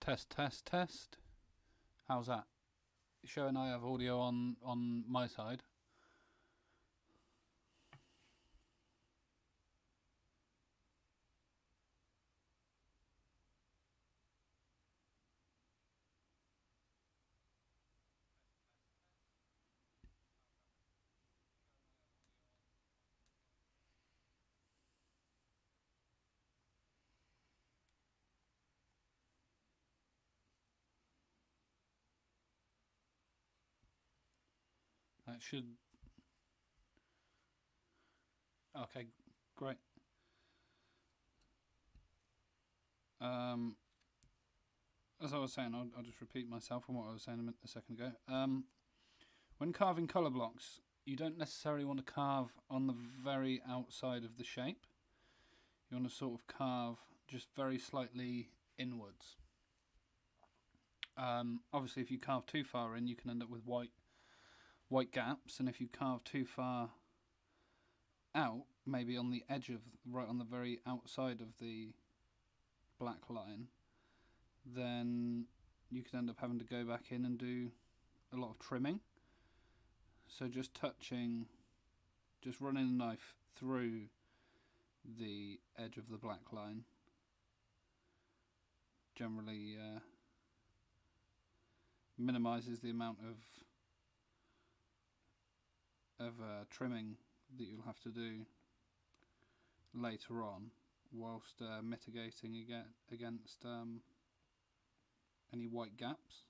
Test, test, test. How's that? Showing I have audio on my side. That should... Okay, great. As I was saying, I'll just repeat myself from what I was saying a second ago. When carving colour blocks, you don't necessarily want to carve on the very outside of the shape. You want to sort of carve just very slightly inwards. Obviously, if you carve too far in, you can end up with white gaps, and if you carve too far out, maybe on the edge of, right on the very outside of the black line, then you could end up having to go back in and do a lot of trimming. So just running the knife through the edge of the black line generally minimises the amount of trimming that you'll have to do later on, whilst mitigating against any white gaps.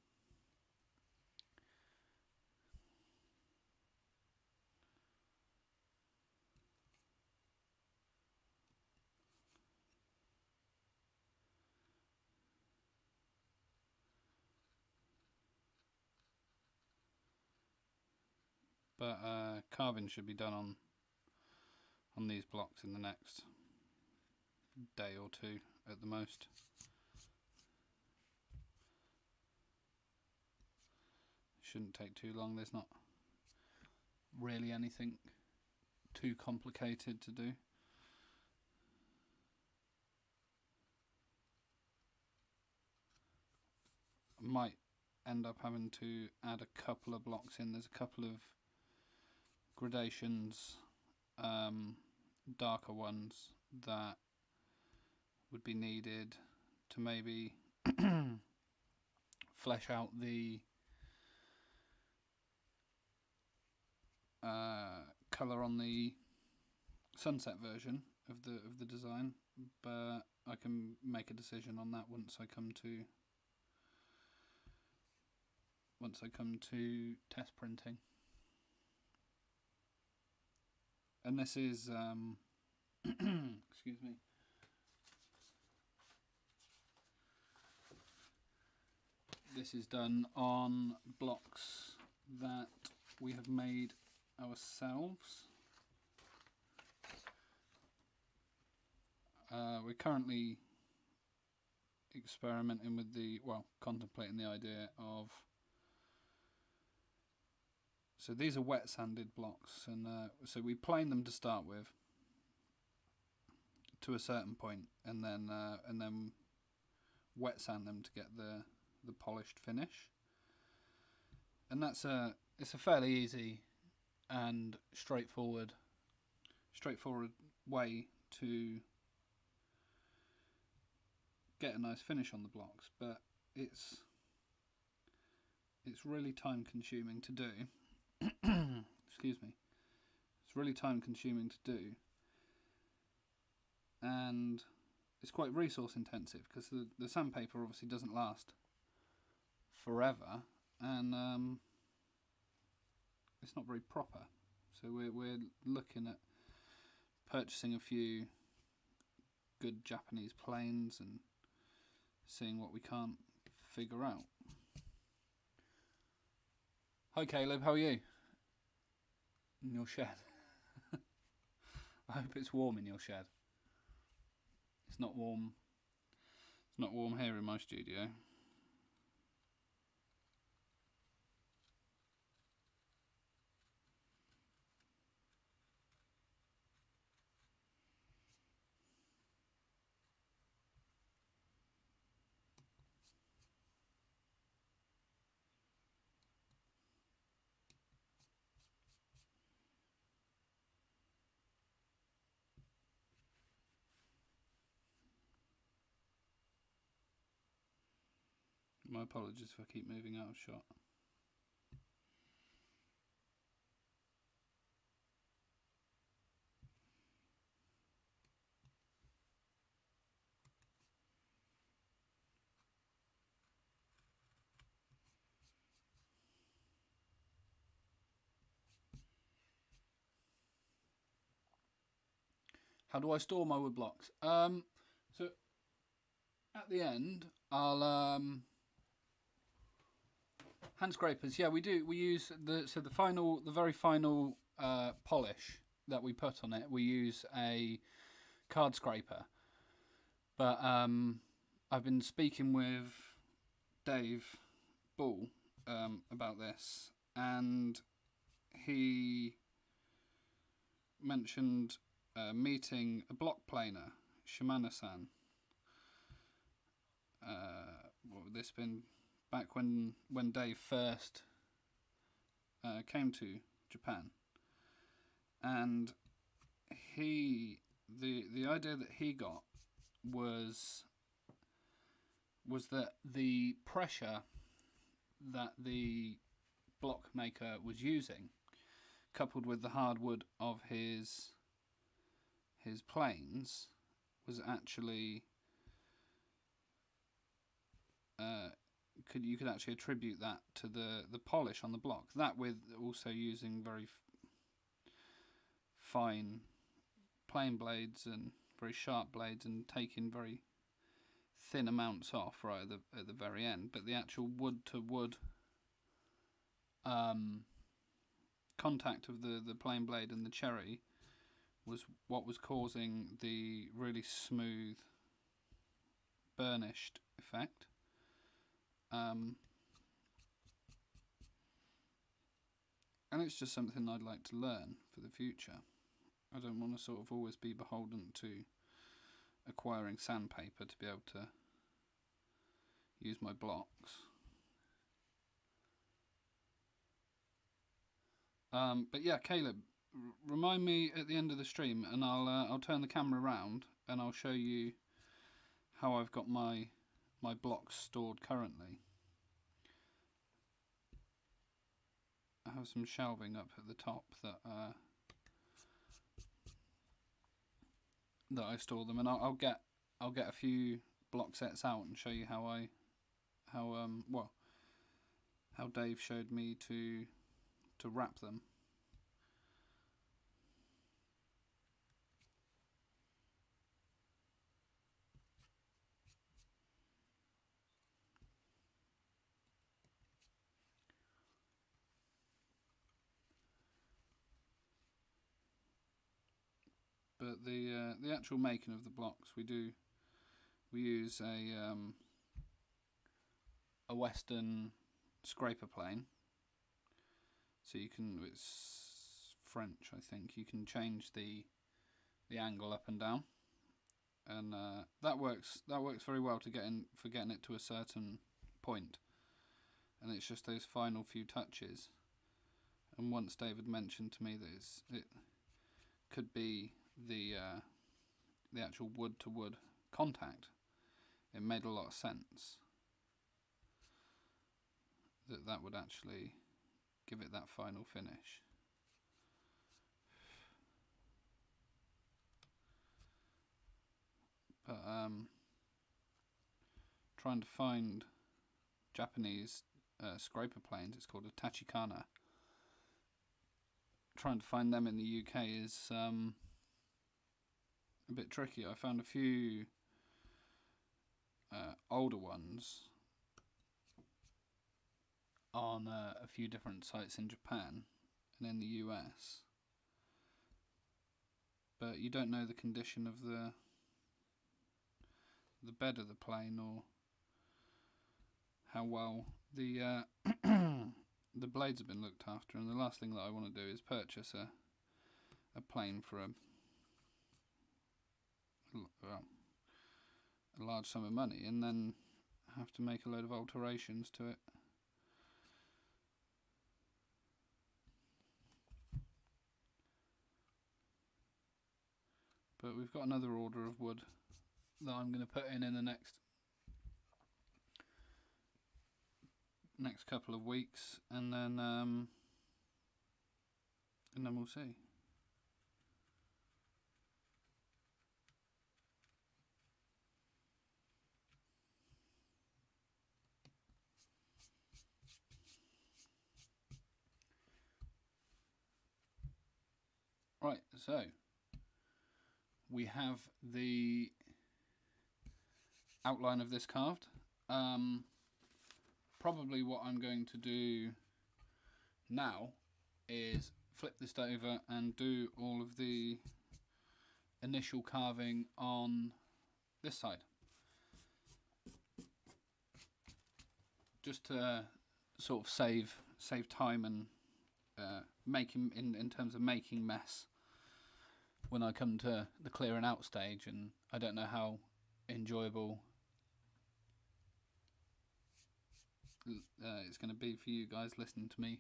But carving should be done on these blocks in the next day or two at the most. Shouldn't take too long. There's not really anything too complicated to do. Might end up having to add a couple of blocks in. There's a couple of gradations, darker ones that would be needed to maybe flesh out the colour on the sunset version of the design, but I can make a decision on that once I come to test printing. And this is excuse me. This is done on blocks that we have made ourselves. We're currently experimenting with contemplating the idea of... So these are wet sanded blocks, and so we plane them to start with to a certain point, and then wet sand them to get the polished finish. And it's a fairly easy and straightforward way to get a nice finish on the blocks, but it's really time consuming to do. Excuse me. It's really time consuming to do, and it's quite resource intensive because the sandpaper obviously doesn't last forever, and it's not very proper. So we're looking at purchasing a few good Japanese planes and seeing what we can't figure out. Hi Caleb, how are you? In your shed. I hope it's warm in your shed. It's not warm. It's not warm here in my studio. My apologies if I keep moving out of shot. How do I store my wood blocks? So at the end, I'll hand scrapers. Yeah, we do. We use the very final polish that we put on it. We use a card scraper. But I've been speaking with Dave Bull about this, and he mentioned meeting a block planer, Shimano-san. What would this been back when Dave first came to Japan, and the idea that he got was that the pressure that the block maker was using, coupled with the hardwood of his planes, was actually you could actually attribute that to the polish on the block. That, with also using very fine plane blades and very sharp blades and taking very thin amounts off right at the very end, but the actual wood to wood contact of the plane blade and the cherry was what was causing the really smooth burnished effect. And it's just something I'd like to learn for the future. I don't want to sort of always be beholden to acquiring sandpaper to be able to use my blocks. But yeah, Caleb, remind me at the end of the stream, and I'll turn the camera around and I'll show you how I've got my blocks stored currently. I have some shelving up at the top that I store them, and I'll get a few block sets out and show you how Dave showed me to wrap them. But the actual making of the blocks, we use a Western scraper plane. So it's French, I think. You can change the angle up and down, and that works very well for getting it to a certain point. And it's just those final few touches. And once David mentioned to me that it could be the actual wood to wood contact, it made a lot of sense that would actually give it that final finish. But trying to find Japanese scraper planes, it's called a tachikana. Trying to find them in the UK is a bit tricky. I found a few older ones on a few different sites in Japan and in the US, but you don't know the condition of the bed of the plane or how well the the blades have been looked after. And the last thing that I want to do is purchase a plane for a large sum of money and then have to make a load of alterations to it. But we've got another order of wood that I'm going to put in the next next couple of weeks, and then we'll see. Right, so we have the outline of this carved. Probably what I'm going to do now is flip this over and do all of the initial carving on this side, just to sort of save time and making in terms of making mess when I come to the clearing out stage. And I don't know how enjoyable it's going to be for you guys listening to me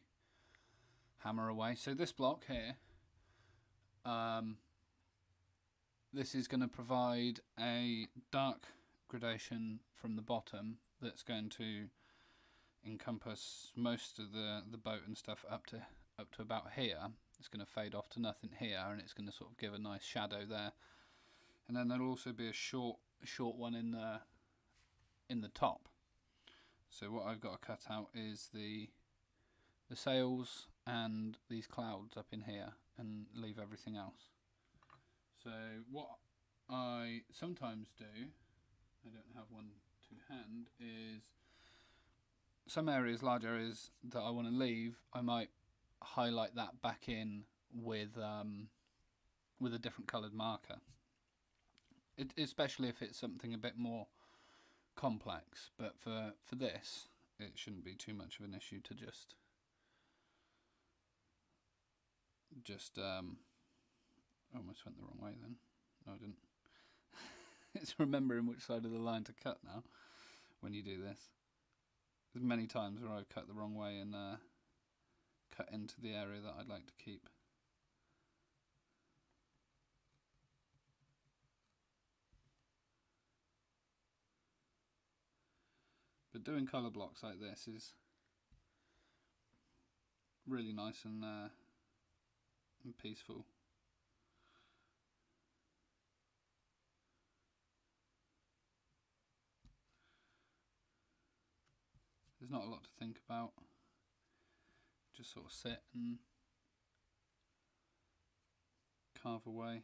hammer away. So this block here, this is going to provide a dark gradation from the bottom that's going to encompass most of the boat and stuff up to about here. It's going to fade off to nothing here, and it's going to sort of give a nice shadow there. And then there'll also be a short one in the top. So what I've got to cut out is the sails and these clouds up in here, and leave everything else. So what I sometimes do, I don't have one to hand, is some areas, large areas that I want to leave, I might highlight that back in with a different coloured marker. Especially if it's something a bit more complex. But for this, it shouldn't be too much of an issue to just almost went the wrong way then. No, I didn't. It's remembering which side of the line to cut now when you do this. There's many times where I've cut the wrong way and cut into the area that I'd like to keep. But doing colour blocks like this is really nice and peaceful. There's not a lot to think about. Just sort of sit and carve away.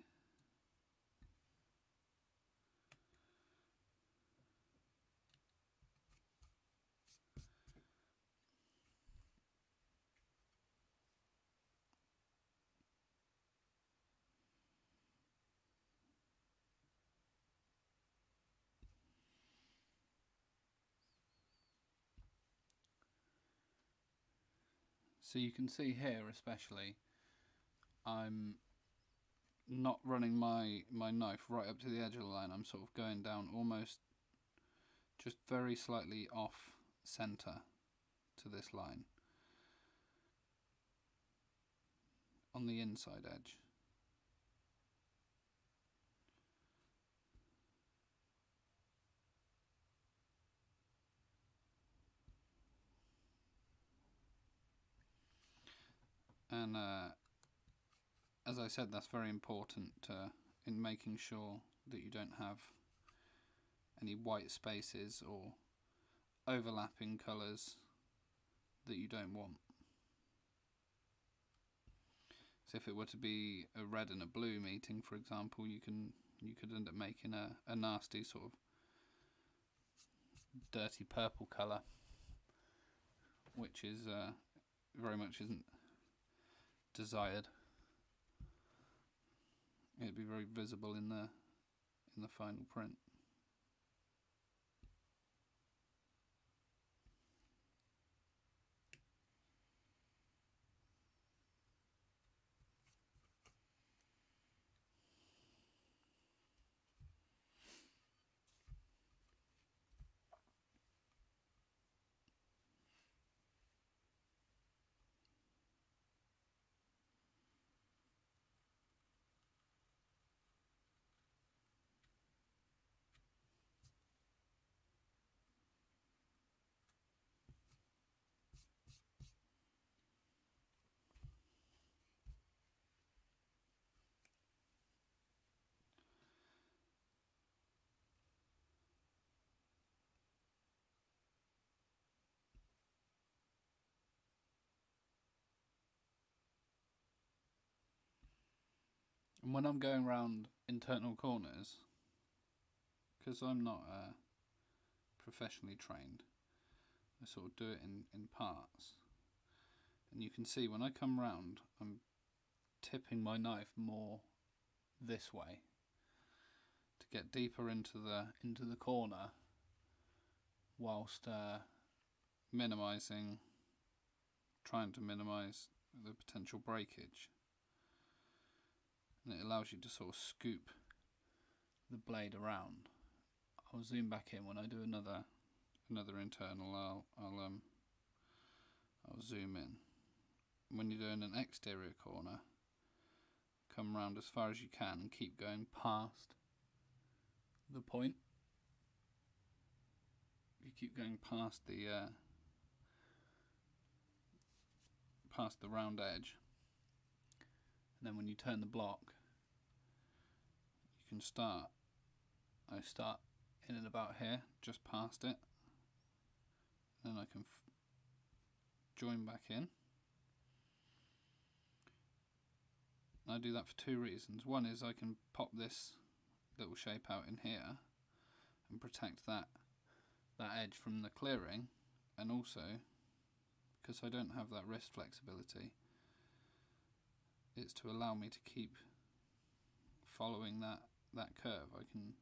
So you can see here especially, I'm not running my knife right up to the edge of the line. I'm sort of going down almost just very slightly off centre to this line on the inside edge. And as I said, that's very important in making sure that you don't have any white spaces or overlapping colours that you don't want. So if it were to be a red and a blue meeting, for example, you could end up making a nasty sort of dirty purple colour, which is very much isn't desired. It'd be very visible in the final print. And when I'm going around internal corners, because I'm not professionally trained, I sort of do it in parts. And you can see when I come round, I'm tipping my knife more this way to get deeper into the corner, whilst trying to minimise the potential breakage. And it allows you to sort of scoop the blade around. I'll zoom back in when I do another internal. I'll zoom in. When you're doing an exterior corner, come round as far as you can and keep going past the point. You keep going past the round edge, and then when you turn the block, you can start. I start in and about here, just past it. Then I can join back in. And I do that for two reasons. One is I can pop this little shape out in here and protect that edge from the clearing, and also because I don't have that wrist flexibility, it's to allow me to keep following that curve. I can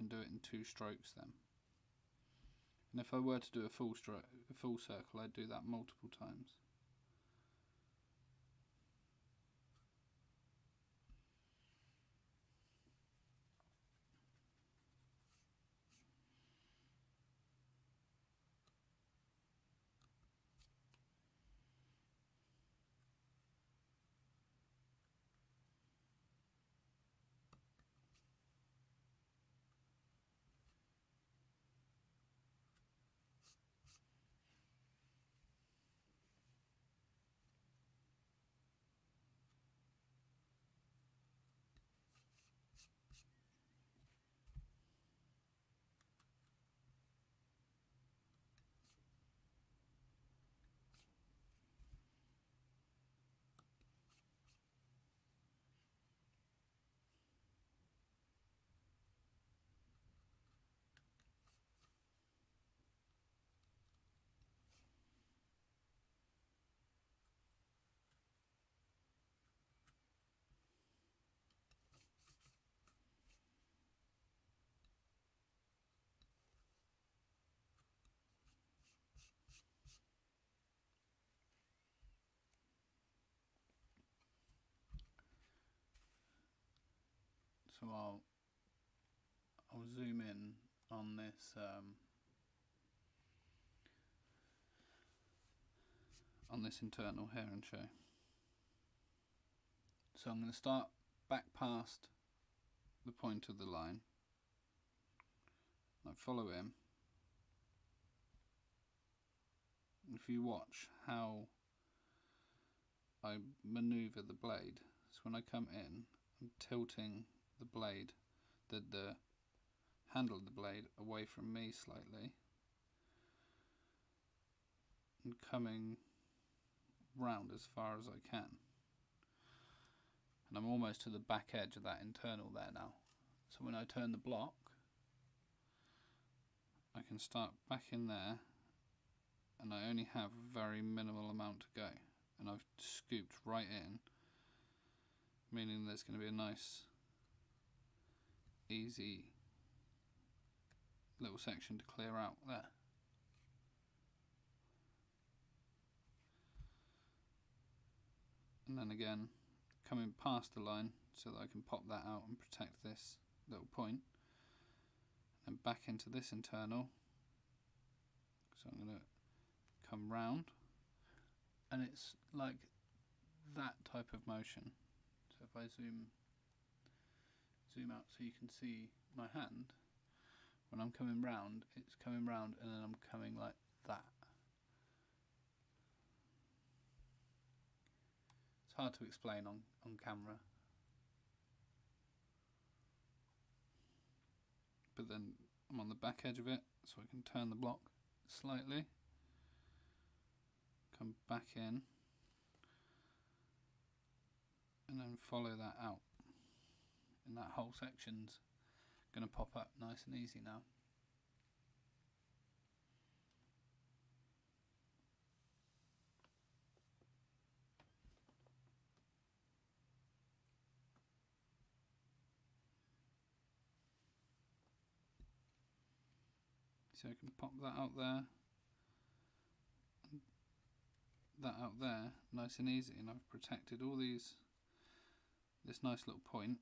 do it in two strokes then. And if I were to do a full circle, I'd do that multiple times. So I'll zoom in on this internal here and show. So I'm going to start back past the point of the line. I follow him. If you watch how I manoeuvre the blade, so when I come in, I'm tilting the blade, the handle of the blade away from me slightly, and coming round as far as I can. And I'm almost to the back edge of that internal there now. So when I turn the block, I can start back in there, and I only have a very minimal amount to go. And I've scooped right in, meaning there's going to be a nice, easy little section to clear out there. And then again, coming past the line so that I can pop that out and protect this little point, and back into this internal. So I'm going to come round, and it's like that type of motion. So if I zoom out so you can see my hand, when I'm coming round, it's coming round, and then I'm coming like that. It's hard to explain on camera, but then I'm on the back edge of it, so I can turn the block slightly, come back in, and then follow that out. and that whole section's going to pop up nice and easy now. So I can pop that out there, and that out there, nice and easy, and I've protected all this nice little point.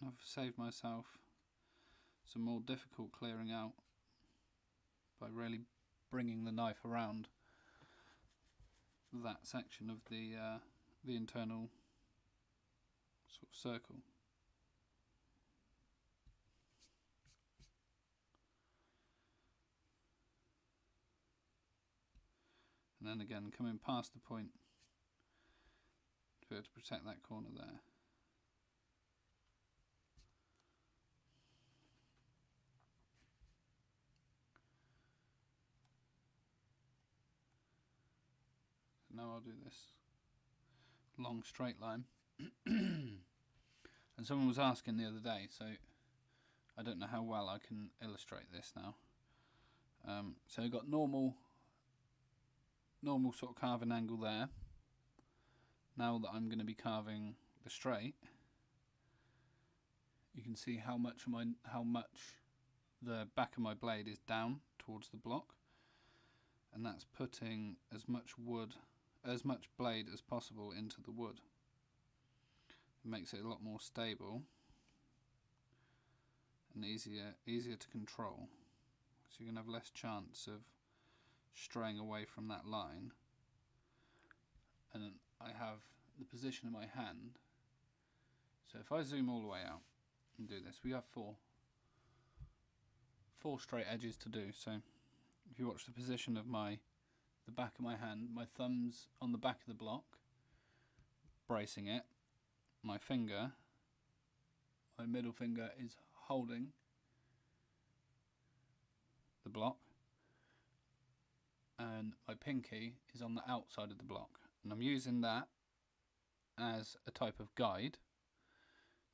I've saved myself some more difficult clearing out by really bringing the knife around that section of the internal sort of circle. And then again, coming past the point to be able to protect that corner there. So now I'll do this long straight line. And someone was asking the other day, so I don't know how well I can illustrate this now. So I've got normal sort of carving angle there. Now that I'm going to be carving the straight, you can see how much the back of my blade is down towards the block, and that's putting as much blade as possible into the wood. It makes it a lot more stable and easier to control, so you're going to have less chance of straying away from that line. And I have the position of my hand, so if I zoom all the way out and do this, we have four straight edges to do. So if you watch the position of the back of my hand, my thumb's on the back of the block bracing it, my middle finger is holding the block, and my pinky is on the outside of the block, and I'm using that as a type of guide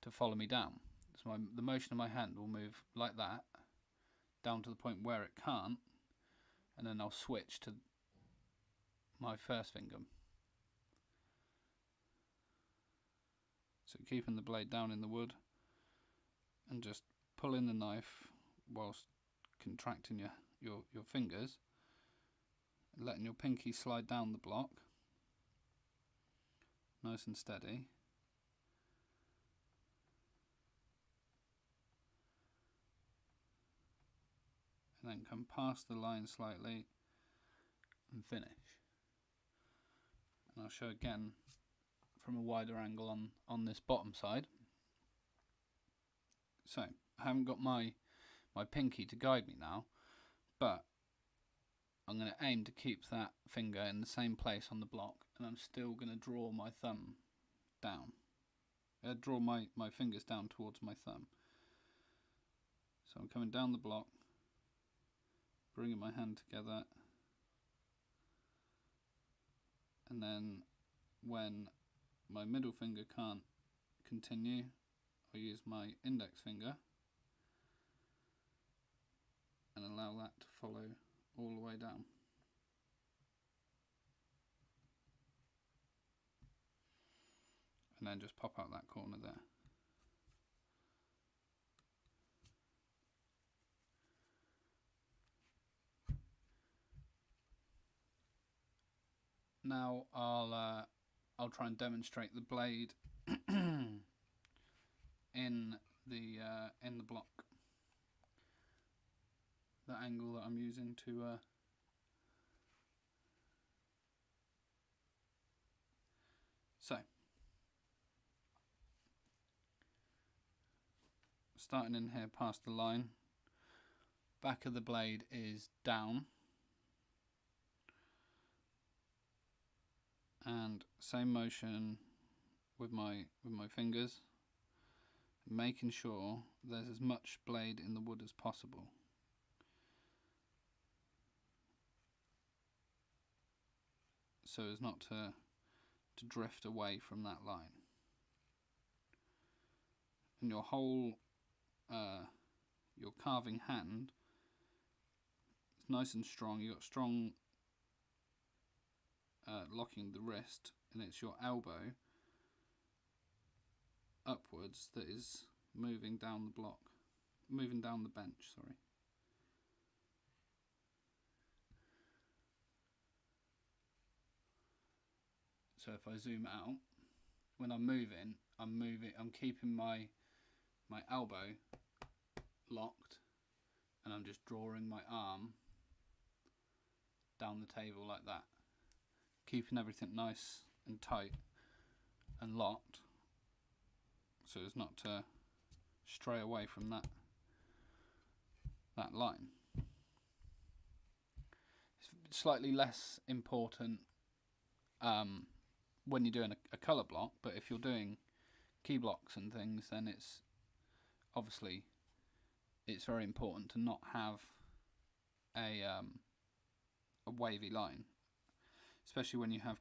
to follow me down. So the motion of my hand will move like that down to the point where it can't, and then I'll switch to my first finger. So keeping the blade down in the wood and just pulling the knife whilst contracting your fingers, and letting your pinky slide down the block nice and steady. And then come past the line slightly and finish. And I'll show again from a wider angle on this bottom side. So I haven't got my pinky to guide me now, but I'm going to aim to keep that finger in the same place on the block, and I'm still going to draw my thumb down. Draw my fingers down towards my thumb. So I'm coming down the block, bringing my hand together, and then when my middle finger can't continue, I use my index finger and allow that to follow all the way down. And then just pop out that corner there. Now I'll try and demonstrate the blade in the block. The angle that I'm using to so starting in here past the line, back of the blade is down, and same motion with my fingers, making sure there's as much blade in the wood as possible. So as not to drift away from that line. and your whole your carving hand is nice and strong. You've got strong locking the wrist, and it's your elbow upwards that is moving down the block, moving down the bench, sorry. So if I zoom out, when I'm moving, I'm keeping my elbow locked, and I'm just drawing my arm down the table like that, keeping everything nice and tight and locked, so as not to stray away from that line. It's slightly less important when you're doing a colour block, but if you're doing key blocks and things, then it's obviously it's very important to not have a wavy line, especially when you have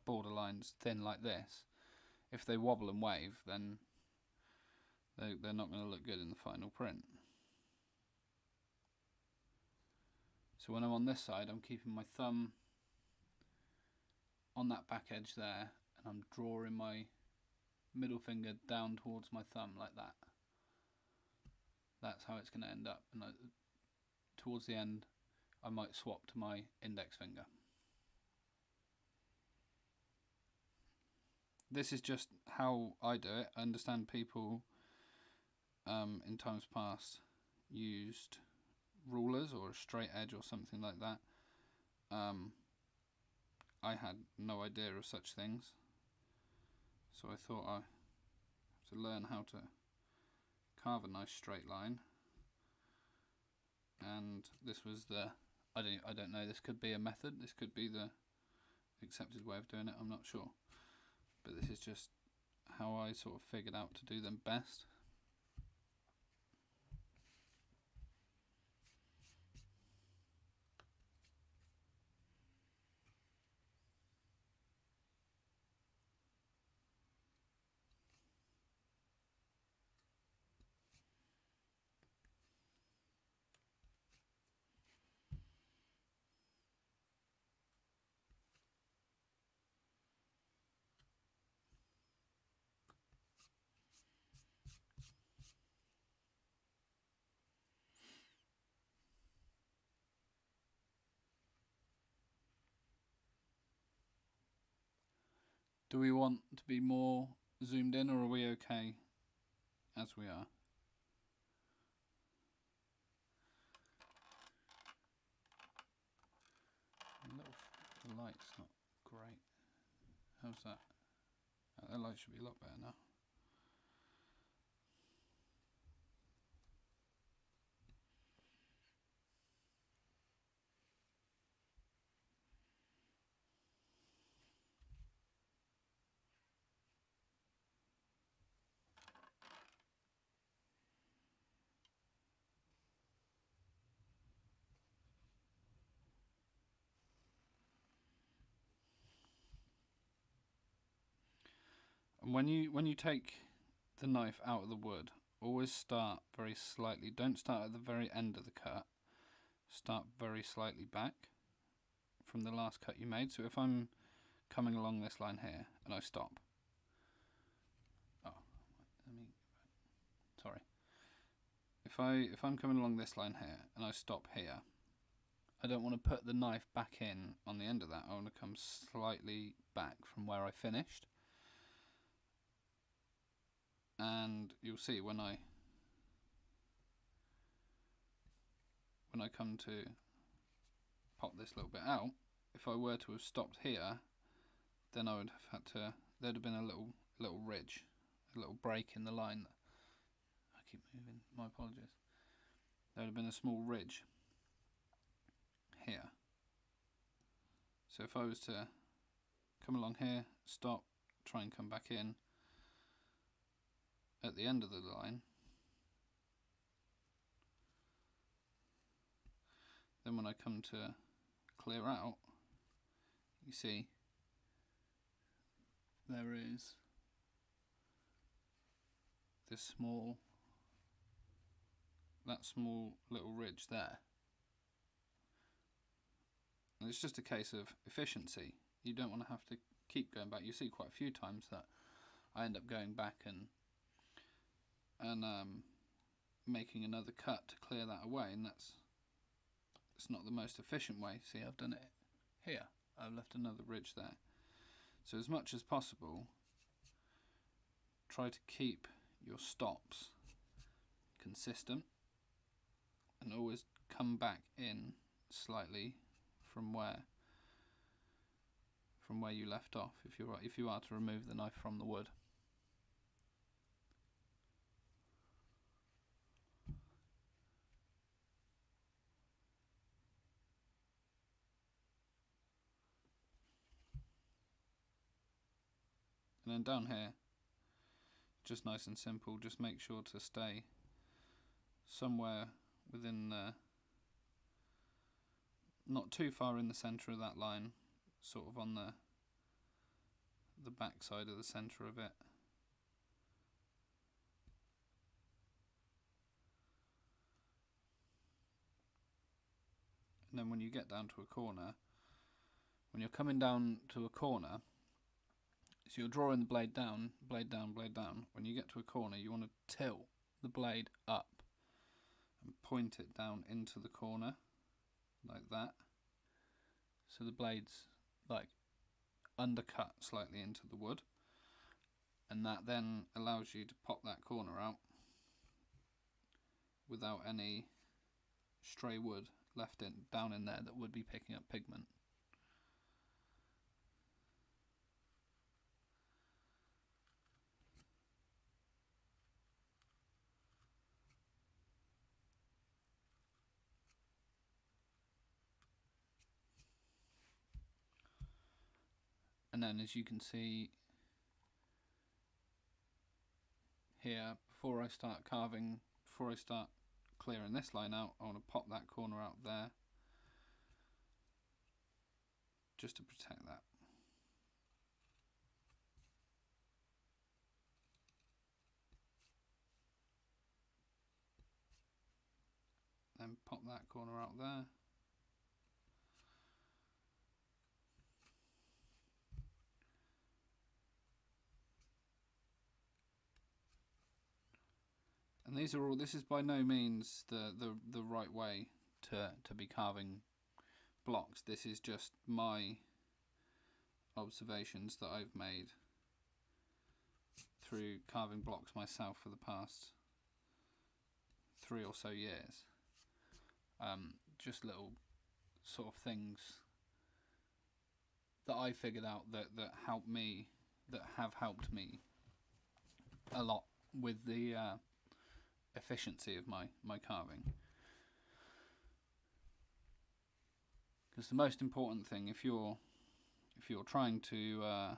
border lines thin like this. If they wobble and wave, then they're not going to look good in the final print. So when I'm on this side, I'm keeping my thumb on that back edge there, and I'm drawing my middle finger down towards my thumb like that. That's how it's going to end up, and towards the end I might swap to my index finger. This is just how I do it. I understand people in times past used rulers or a straight edge or something like that. I had no idea of such things, so I thought I have to learn how to carve a nice straight line, and this was I don't know, this could be a method, this could be the accepted way of doing it, I'm not sure, but this is just how I sort of figured out to do them best. Do we want to be more zoomed in, or are we okay as we are? The light's not great. How's that? That light should be a lot better now. And when you take the knife out of the wood, always start very slightly. Don't start at the very end of the cut. Start very slightly back from the last cut you made. So if I'm coming along this line here and I stop. Sorry. If I'm coming along this line here and I stop here, I don't want to put the knife back in on the end of that. I want to come slightly back from where I finished. And you'll see when I come to pop this little bit out, if I were to have stopped here, then I would have had to, there'd have been a little ridge, a little break in the line. I keep moving, my apologies. There would have been a small ridge here. So if I was to come along here, stop, try and come back in at the end of the line, then when I come to clear out, you see there is a small little ridge there. And it's just a case of efficiency. You don't want to have to keep going back. You see quite a few times that I end up going back and making another cut to clear that away, and it's not the most efficient way. See, I've done it here. I've left another ridge there. So as much as possible, try to keep your stops consistent and always come back in slightly from where you left off if you are to remove the knife from the wood. And then down here, just nice and simple, just make sure to stay somewhere within not too far in the centre of that line, sort of on the back side of the centre of it. And then when you get down to a corner, when you're coming down to a corner, so you're drawing the blade down, blade down, blade down. When you get to a corner, you want to tilt the blade up and point it down into the corner, like that. So the blade's like undercut slightly into the wood, and that then allows you to pop that corner out without any stray wood left down in there that would be picking up pigment. And then, as you can see here, before I start clearing this line out, I want to pop that corner out there just to protect that. Then pop that corner out there. And this is by no means the right way to be carving blocks. This is just my observations that I've made through carving blocks myself for the past 3 or so years. Just little sort of things that I figured out that have helped me a lot with the efficiency of my carving. Because the most important thing, if you're trying to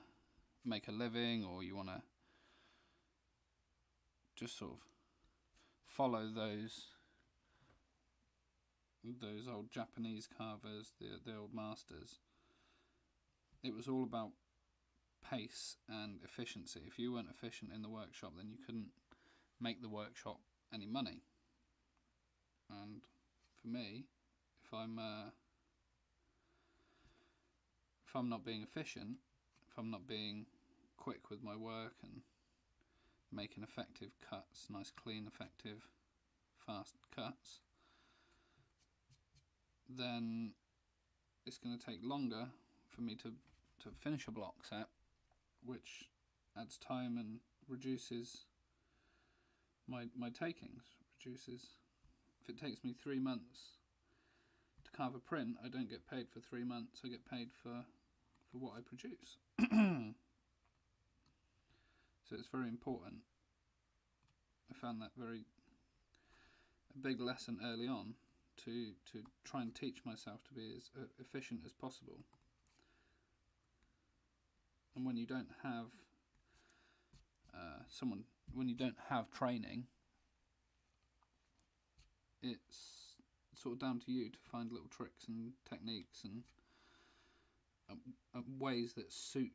make a living, or you want to just sort of follow those old Japanese carvers, the old masters, it was all about pace and efficiency. If you weren't efficient in the workshop, then you couldn't make the workshop any money. And for me, if I'm not being efficient, if I'm not being quick with my work and making effective cuts, nice, clean, effective, fast cuts, then it's going to take longer for me to finish a block set, which adds time and reduces my takings. If it takes me 3 months to carve a print, I don't get paid for 3 months. I get paid for what I produce. So it's very important. I found that a big lesson early on, to try and teach myself to be as efficient as possible. And when you don't have when you don't have training, it's sort of down to you to find little tricks and techniques and ways that suit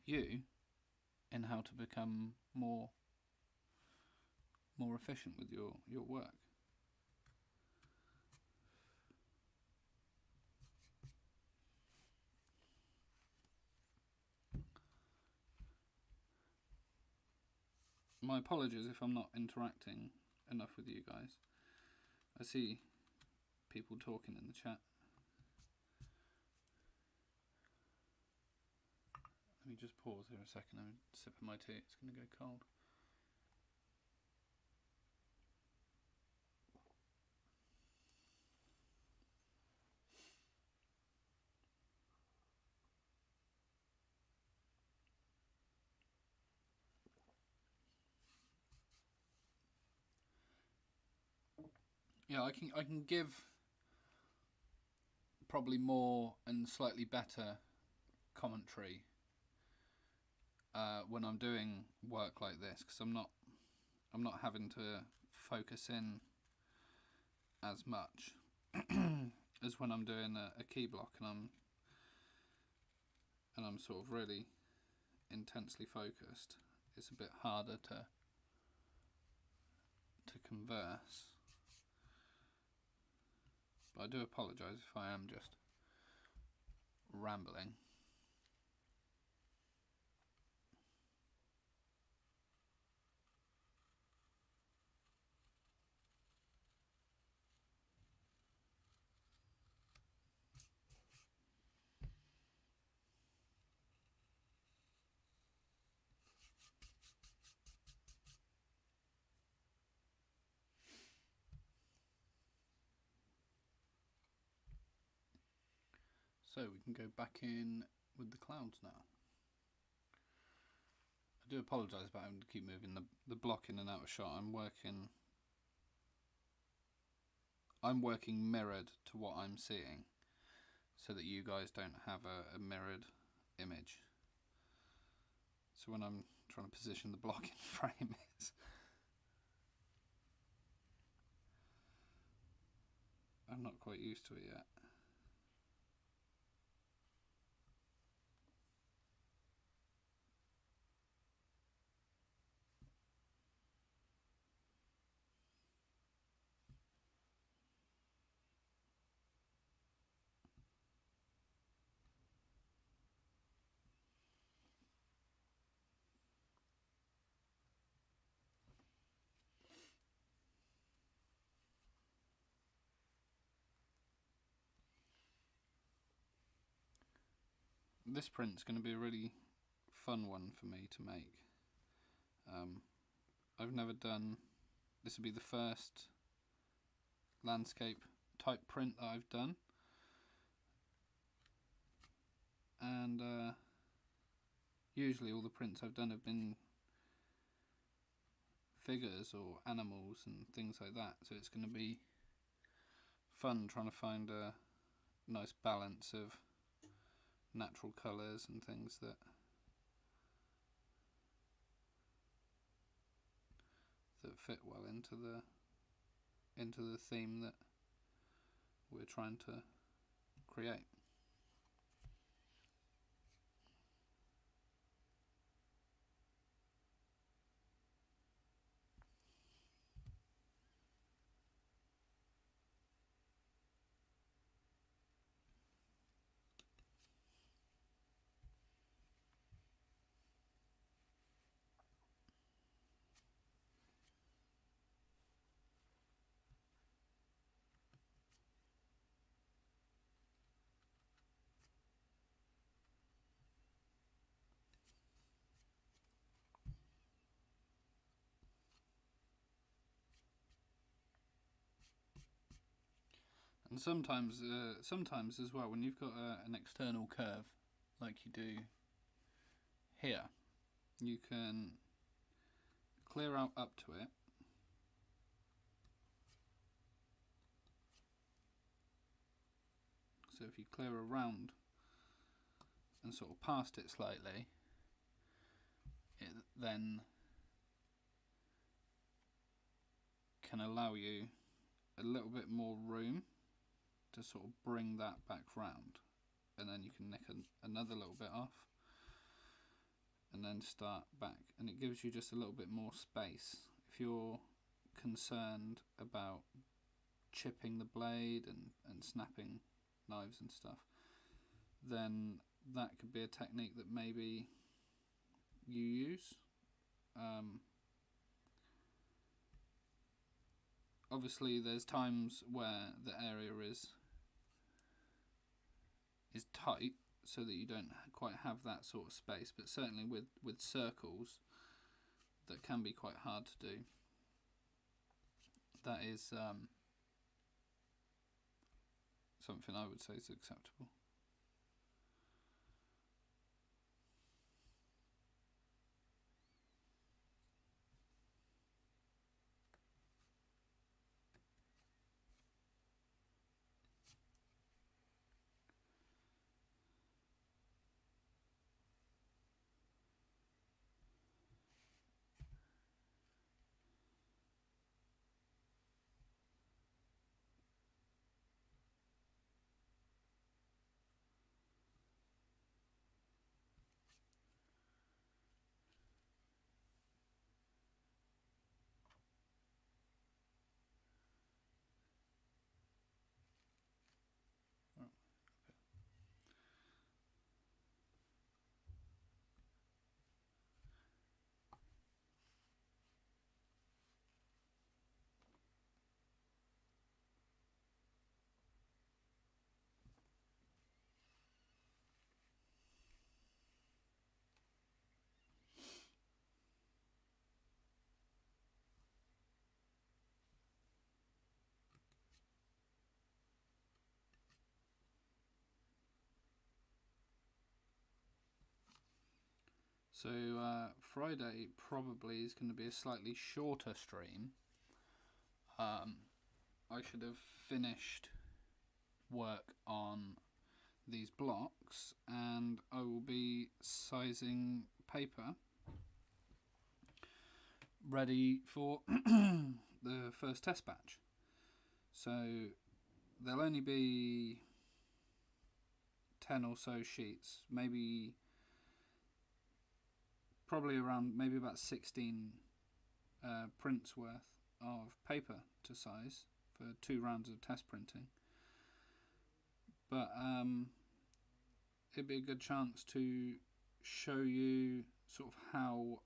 you in how to become more efficient with your work. My apologies if I'm not interacting enough with you guys. I see people talking in the chat. Let me just pause here a second. I'm sipping my tea. It's going to go cold. Yeah, I can give probably more and slightly better commentary when I'm doing work like this, because I'm not having to focus in as much as when I'm doing a key block and I'm sort of really intensely focused. It's a bit harder to converse. But I do apologise if I am just rambling. So we can go back in with the clouds now. I do apologise about having to keep moving the block in and out of shot. I'm working mirrored to what I'm seeing, so that you guys don't have a mirrored image. So when I'm trying to position the block in frame, I'm not quite used to it yet. This print's going to be a really fun one for me to make. I've never done, this will be the first landscape type print that I've done, and usually all the prints I've done have been figures or animals and things like that, so it's going to be fun trying to find a nice balance of natural colours and things that fit well into the theme that we're trying to create. And sometimes as well, when you've got an external curve like you do here, you can clear out up to it, so if you clear around and sort of past it slightly, it then can allow you a little bit more room to sort of bring that back round, and then you can nick another little bit off, and then start back, and it gives you just a little bit more space. If you're concerned about chipping the blade and snapping knives and stuff, then that could be a technique that maybe you use. Obviously there's times where the area is tight, so that you don't quite have that sort of space, but certainly with circles that can be quite hard to do. That is something I would say is acceptable. So Friday probably is going to be a slightly shorter stream. I should have finished work on these blocks, and I will be sizing paper ready for the first test batch. So there'll only be 10 or so sheets, probably around maybe about 16 prints worth of paper to size for 2 rounds of test printing. But it'd be a good chance to show you sort of how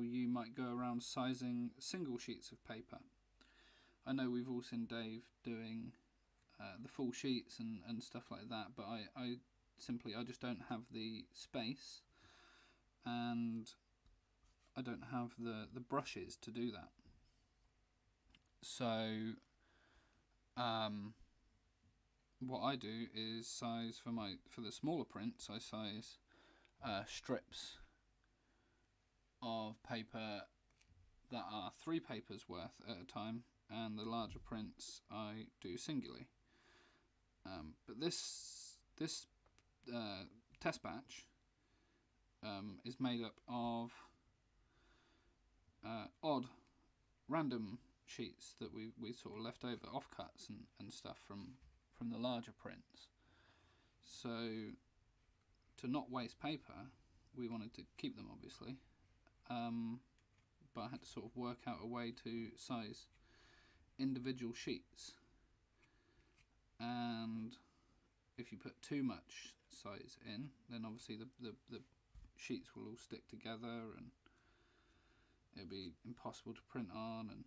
you might go around sizing single sheets of paper. I know we've all seen Dave doing the full sheets and stuff like that, but I just don't have the space, and I don't have the brushes to do that. So what I do is size for the smaller prints. I size strips of paper that are 3 papers worth at a time, and the larger prints I do singularly. But this test batch is made up of odd, random sheets that we sort of left over, offcuts and stuff from the larger prints. So to not waste paper, we wanted to keep them, obviously, but I had to sort of work out a way to size individual sheets, and if you put too much size in, then obviously the sheets will all stick together and it'll be impossible to print on. And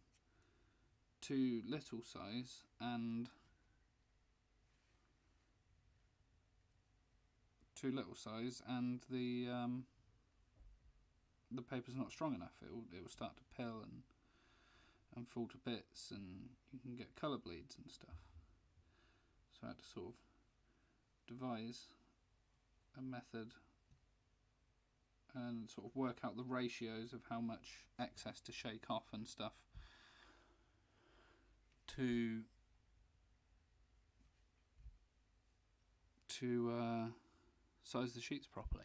too little size and the paper's not strong enough. It will start to pill and fall to bits, and you can get colour bleeds and stuff. So I had to sort of devise a method and sort of work out the ratios of how much excess to shake off and stuff to size the sheets properly.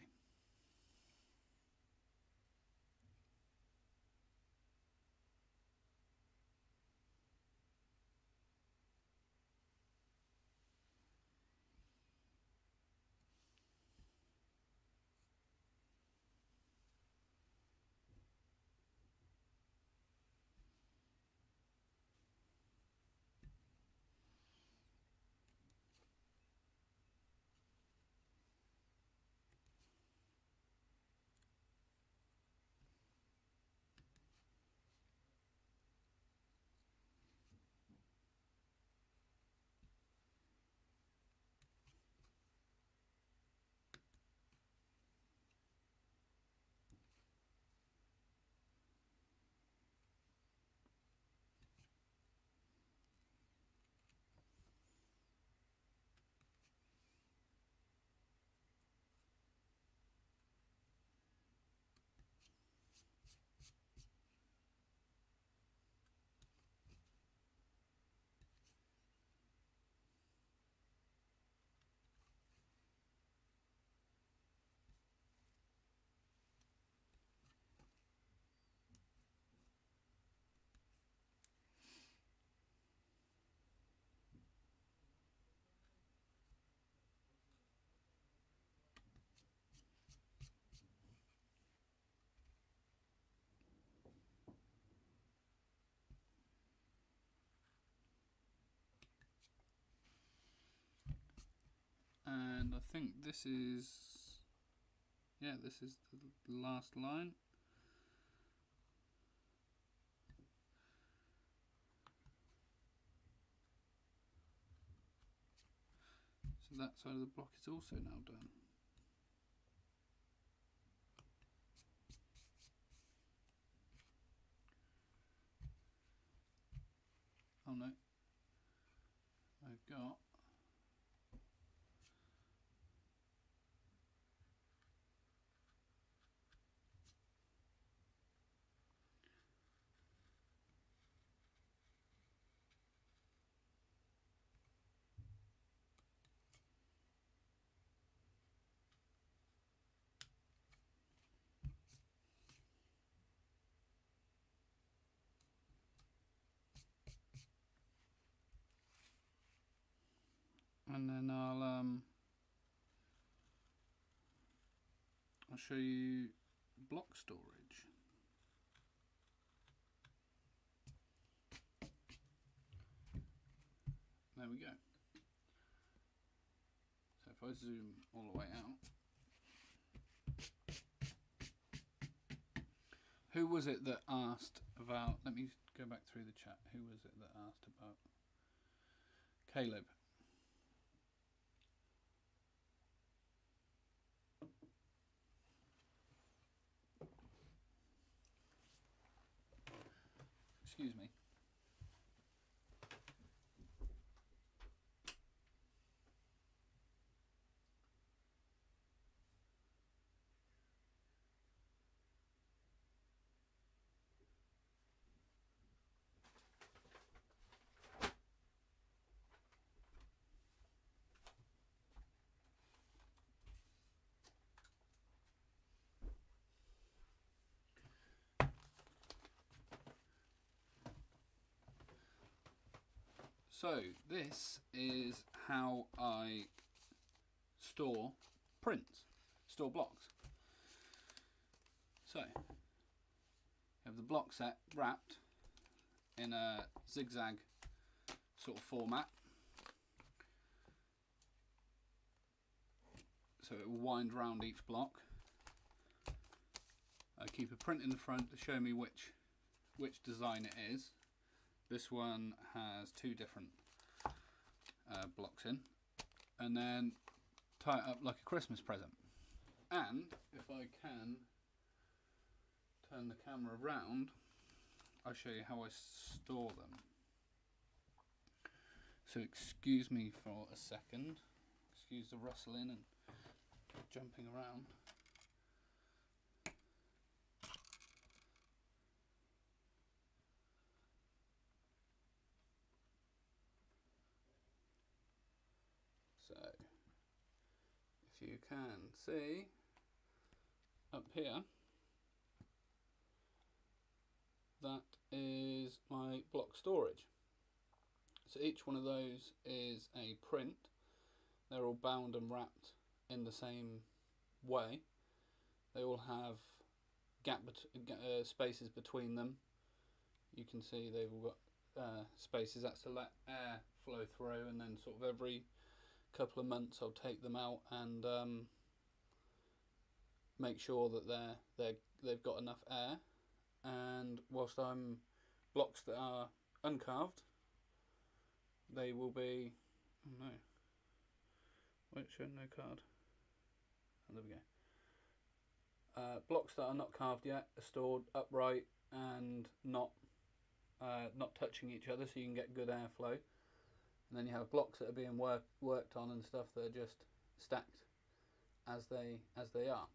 and I think this is, yeah, this is the last line. So that side of the block is also now done. Oh no, I've got and then I'll show you block storage. There we go. So if I zoom all the way out, who was it that asked about, let me go back through the chat, who was it that asked about Caleb? Excuse me. So this is how I store prints, store blocks. So you have the block set wrapped in a zigzag sort of format. So it will wind round each block. I keep a print in the front to show me which design it is. This one has two different blocks in, and then tie it up like a Christmas present. And if I can turn the camera around, I'll show you how I store them. So excuse me for a second, excuse the rustling and jumping around. So, if you can see up here, that is my block storage. So each one of those is a print. They're all bound and wrapped in the same way. They all have spaces between them. You can see they've all got spaces. That's to let air flow through, and then sort of every couple of months I'll take them out and make sure that they've got enough air. And whilst I'm blocks that are uncarved, they will be, oh no, wait, showing no card. Oh, there we go. Blocks that are not carved yet are stored upright and not touching each other, so you can get good airflow. And then you have blocks that are being worked on and stuff that are just stacked as they are.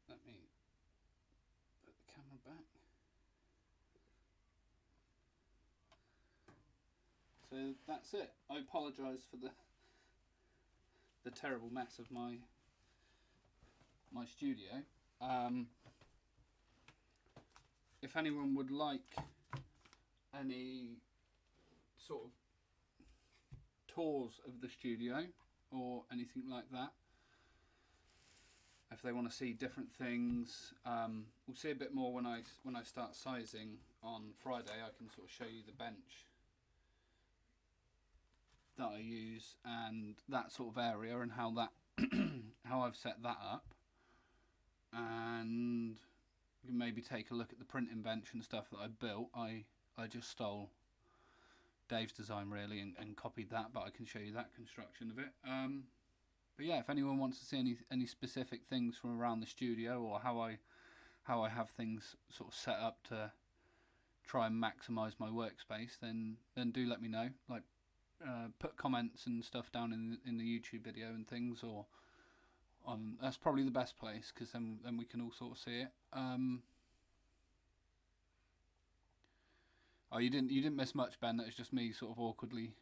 Let me put the camera back. So that's it. I apologise for the terrible mess of my studio. If anyone would like any sort of tours of the studio or anything like that, if they want to see different things, we'll see a bit more when I start sizing on Friday. I can sort of show you the bench that I use and that sort of area and how that how I've set that up, and you can maybe take a look at the printing bench and stuff that I built. I just stole Dave's design really and copied that, but I can show you that construction of it. But yeah, if anyone wants to see any specific things from around the studio, or how I have things sort of set up to try and maximise my workspace, then do let me know. Like put comments and stuff down in the YouTube video and things, or on, that's probably the best place, because then we can all sort of see it. Oh, you didn't miss much, Ben. That was just me sort of awkwardly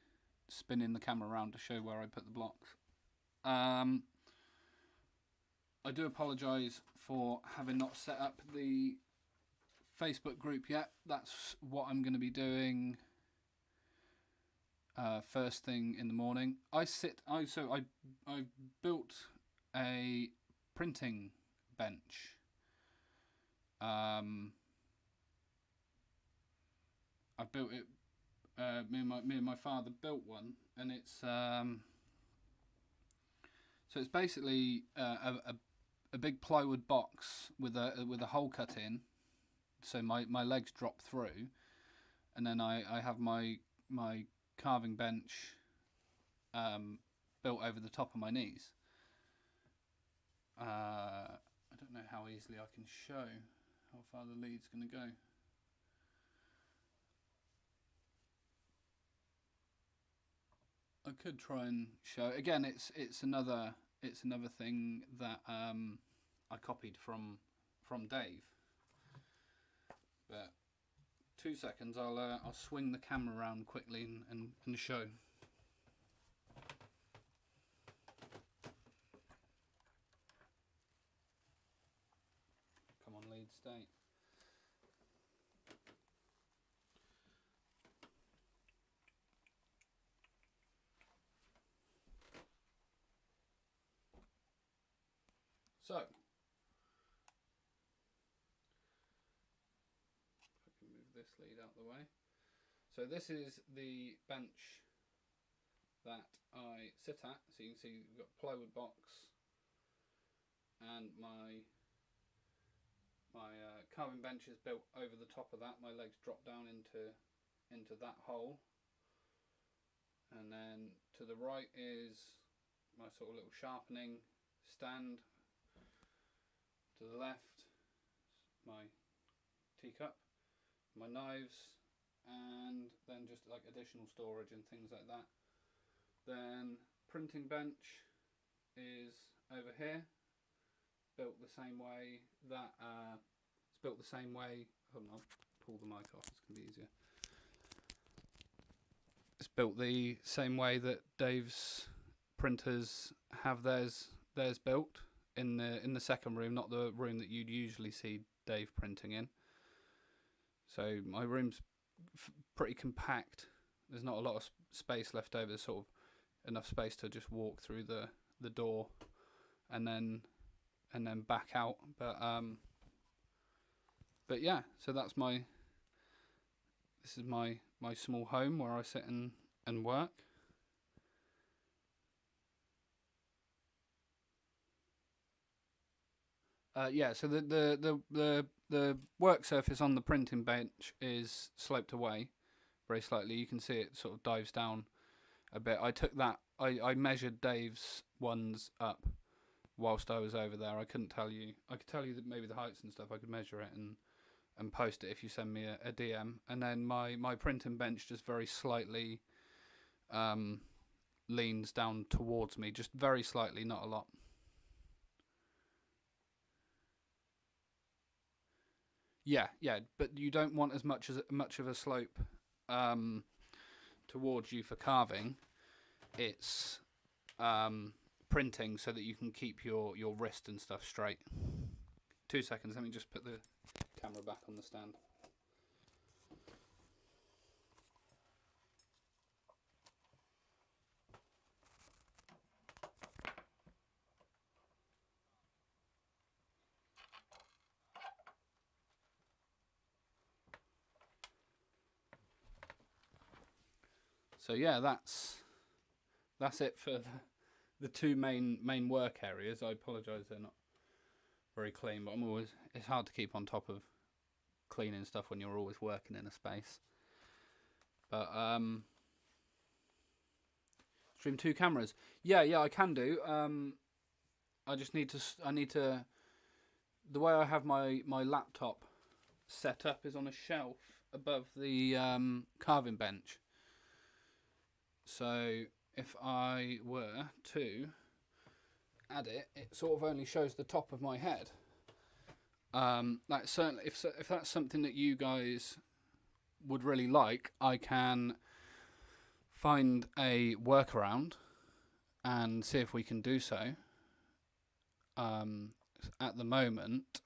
spinning the camera around to show where I put the blocks. I do apologise for having not set up the Facebook group yet. That's what I'm going to be doing first thing in the morning. I built a printing bench. I built it. Me and my father built one, and it's so it's basically a big plywood box with a hole cut in, so my legs drop through, and then I have my carving bench built over the top of my knees. I don't know how easily I can show how far the lead's going to go. I could try and show again. It's another thing that I copied from Dave. But 2 seconds, I'll swing the camera around quickly and show. Come on, lead, stay. So, if I can move this lead out of the way. So this is the bench that I sit at. So you can see we've got a plywood box, and my carving bench is built over the top of that. My legs drop down into that hole, and then to the right is my sort of little sharpening stand. To the left, my teacup, my knives, and then just like additional storage and things like that. Then printing bench is over here, built the same way that it's built the same way. Hold on, I'll pull the mic off. It's gonna be easier. It's built the same way that Dave's printers have theirs built. In the second room, not the room that you'd usually see Dave printing in. So my room's pretty compact. There's not a lot of space left over. There's sort of enough space to just walk through the door, and then back out. But yeah. So this is my small home where I sit and work. Yeah, so the work surface on the printing bench is sloped away very slightly. You can see it sort of dives down a bit. I took that. I measured Dave's ones up whilst I was over there. I couldn't tell you. I could tell you that maybe the heights and stuff. I could measure it and post it if you send me a DM. And then my printing bench just very slightly leans down towards me, just very slightly, not a lot. Yeah, but you don't want as much of a slope towards you for carving. It's printing so that you can keep your wrist and stuff straight. 2 seconds, let me just put the camera back on the stand. So yeah, that's that's it for the two main work areas. I apologise, they're not very clean, but it's hard to keep on top of cleaning stuff when you're always working in a space. But stream 2 cameras. Yeah, I can do. I need to. The way I have my laptop set up is on a shelf above the carving bench. So if I were to add it, it sort of only shows the top of my head. Like certainly, if that's something that you guys would really like, I can find a workaround and see if we can do so. At the moment,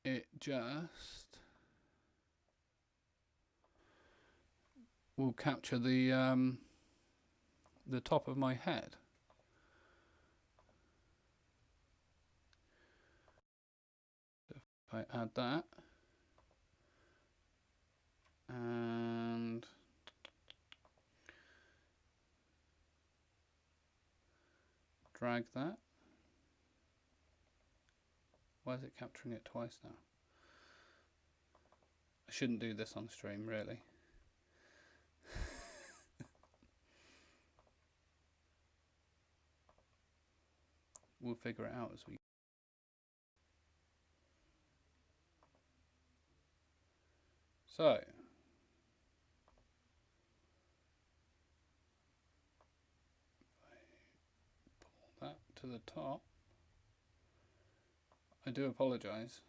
it just will capture the top of my head. If I add that and drag that. Why is it capturing it twice now? I shouldn't do this on stream, really. We'll figure it out as we. So. That to the top. I do apologise.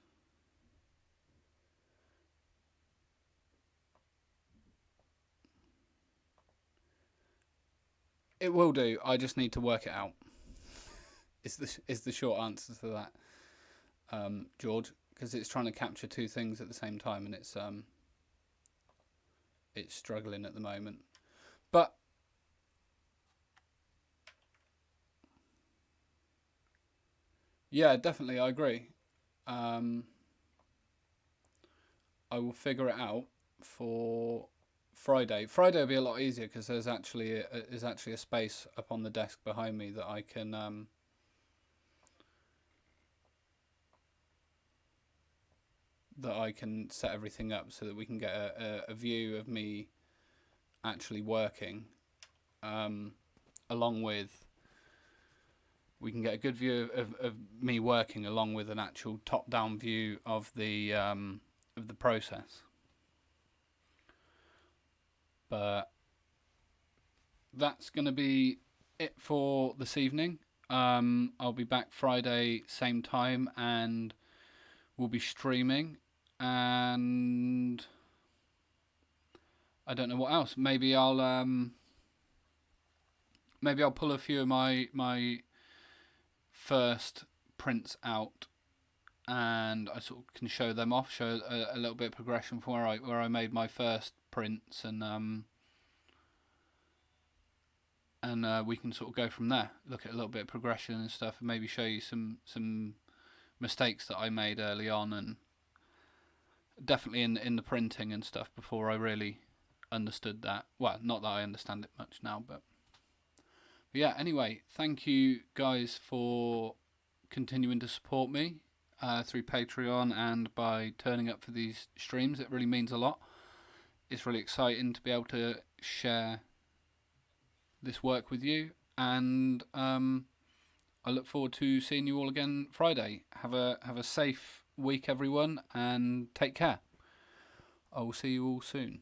It will do. I just need to work it out. Is the short answer to that, George? Because it's trying to capture two things at the same time, and it's struggling at the moment. But yeah, definitely, I agree. I will figure it out for Friday. Friday will be a lot easier because there's actually a space up on the desk behind me that I can set everything up so that we can get a view of me actually working, along with. We can get a good view of me working along with an actual top-down view of the process. But that's going to be it for this evening. I'll be back Friday same time, and we'll be streaming. And I don't know what else. Maybe I'll pull a few of my first prints out, and I sort of can show them off, show a little bit of progression from where I made my first prints, and we can sort of go from there. Look at a little bit of progression and stuff, and maybe show you some mistakes that I made early on, and definitely in the printing and stuff before I really understood that. Well, not that I understand it much now, but yeah, anyway, thank you guys for continuing to support me through Patreon and by turning up for these streams. It really means a lot. It's really exciting to be able to share this work with you, and I look forward to seeing you all again Friday. Have a safe week, everyone, and take care. I will see you all soon.